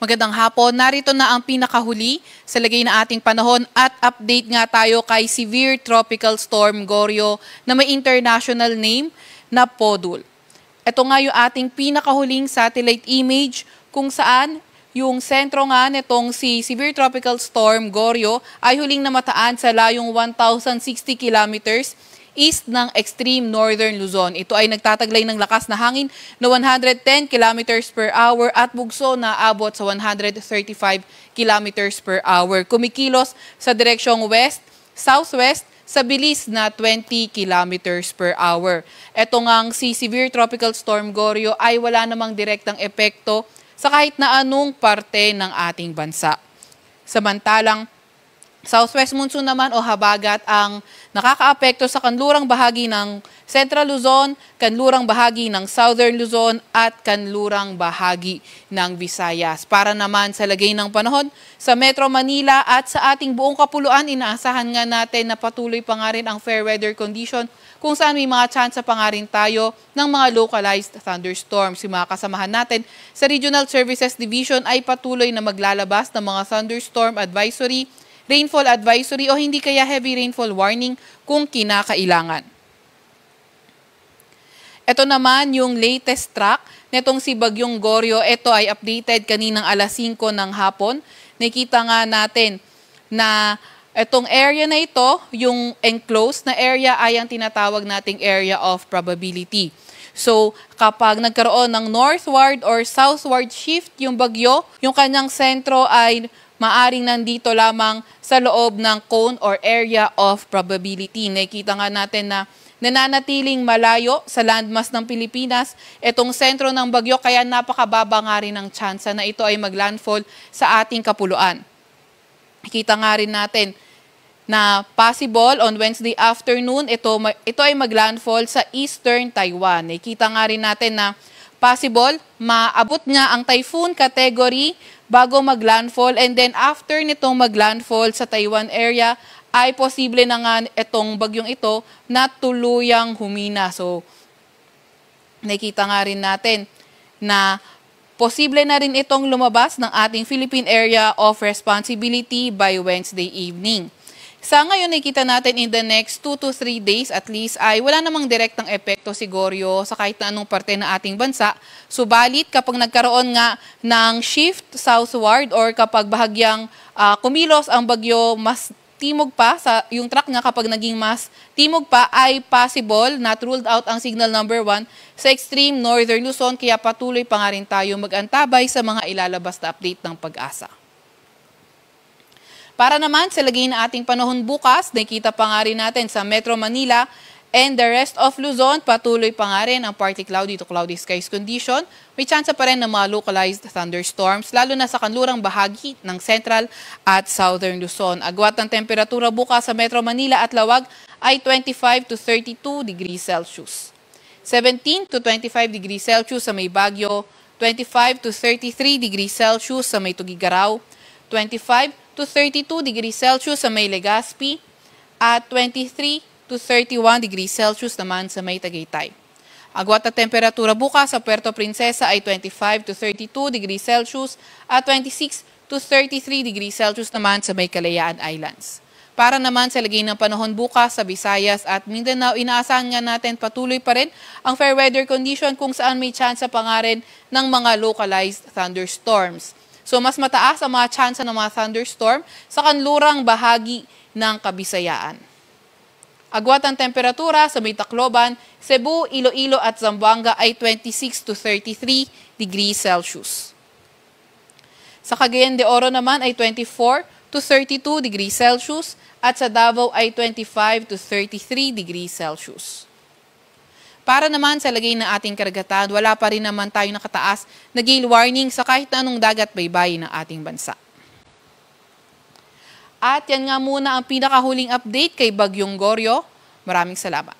Magandang hapon. Narito na ang pinakahuli sa lagay na ating panahon at update nga tayo kay Severe Tropical Storm Goryo na may international name na Podul. Ito nga yung ating pinakahuling satellite image kung saan yung sentro nga nitong si Severe Tropical Storm Goryo ay huling namataan sa layong 1,060 kilometers east ng extreme northern Luzon. Ito ay nagtataglay ng lakas na hangin na 110 kilometers per hour at bugso na abot sa 135 kilometers per hour. Kumikilos sa direksyong west, southwest sa bilis na 20 kilometers per hour. Ito ngang si Severe Tropical Storm Goryo ay wala namang direktang epekto sa kahit na anong parte ng ating bansa. Samantalang southwest monsoon naman o habagat ang nakakaapekto sa kanlurang bahagi ng Central Luzon, kanlurang bahagi ng Southern Luzon at kanlurang bahagi ng Visayas. Para naman sa lagay ng panahon sa Metro Manila at sa ating buong kapuluan, inaasahan nga natin na patuloy pa nga rin ang fair weather condition kung saan may mga tsansa pa nga rin tayo ng mga localized thunderstorms. Yung mga kasamahan natin sa Regional Services Division ay patuloy na maglalabas ng mga thunderstorm advisory, rainfall advisory o hindi kaya heavy rainfall warning kung kinakailangan. Ito naman yung latest track nitong si Bagyong Goryo. Ito ay updated kaninang alas 5 ng hapon. Nakita nga natin na itong area na ito, yung enclosed na area ay ang tinatawag nating area of probability. So, kapag nagkaroon ng northward or southward shift yung bagyo, yung kanyang sentro ay maaring nandito lamang sa loob ng cone or area of probability. Nakikita nga natin na nananatiling malayo sa landmass ng Pilipinas itong sentro ng bagyo kaya napakababa nga rin ang tsansa na ito ay maglandfall sa ating kapuluan. Nakikita nga rin natin na possible on Wednesday afternoon, ito ay maglandfall sa eastern Taiwan. Nakikita nga rin natin na possible, maabot nga ang typhoon category bago maglandfall and then after nitong maglandfall sa Taiwan area ay posible na nga itong bagyong ito na tuluyang humina. So, nakita nga rin natin na posible na rin itong lumabas ng ating Philippine Area of Responsibility by Wednesday evening. Sa ngayon, nakikita natin in the next 2 to 3 days at least ay wala namang direktang epekto si Goryo sa kahit na anong parte ng ating bansa. Subalit, kapag nagkaroon nga ng shift southward or kapag bahagyang kumilos ang bagyo mas timog pa, yung track nga kapag naging mas timog pa ay possible, not ruled out ang signal number 1 sa extreme northern Luzon kaya patuloy pa nga rin tayo mag-antabay sa mga ilalabas na update ng Pag-asa. Para naman sa lagay na ating panahon bukas, nakita pa nga rin natin sa Metro Manila and the rest of Luzon, patuloy pa nga rin ang partly cloudy to cloudy skies condition. May tsansa pa rin ng mga localized thunderstorms, lalo na sa kanlurang bahagi ng Central at Southern Luzon. Agwat ng temperatura bukas sa Metro Manila at Lawag ay 25 to 32 degrees Celsius. 17 to 25 degrees Celsius sa may Baguio, 25 to 33 degrees Celsius sa may Tugigaraw, 25 to 32 degrees Celsius sa may Legazpi, at 23 to 31 degrees Celsius naman sa may Tagaytay. Agwat na temperatura bukas sa Puerto Princesa ay 25 to 32 degrees Celsius at 26 to 33 degrees Celsius naman sa may Kalayaan Islands. Para naman sa lagay ng panahon bukas sa Visayas at Mindanao, inaasahan nga natin patuloy pa rin ang fair weather condition kung saan may tsansa pa nga rin ng mga localized thunderstorms. So, mas mataas ang mga tsansa ng mga thunderstorm sa kanlurang bahagi ng Kabisayaan. Agwat ang temperatura sa may Tacloban, Cebu, Iloilo at Zamboanga ay 26 to 33 degrees Celsius. Sa Cagayan de Oro naman ay 24 to 32 degrees Celsius at sa Davao ay 25 to 33 degrees Celsius. Para naman sa lagay ng ating karagatan, wala pa rin naman tayo nakataas na gale warning sa kahit na anong dagat baybayin ng ating bansa. At yan nga muna ang pinakahuling update kay Bagyong Goryo. Maraming salamat.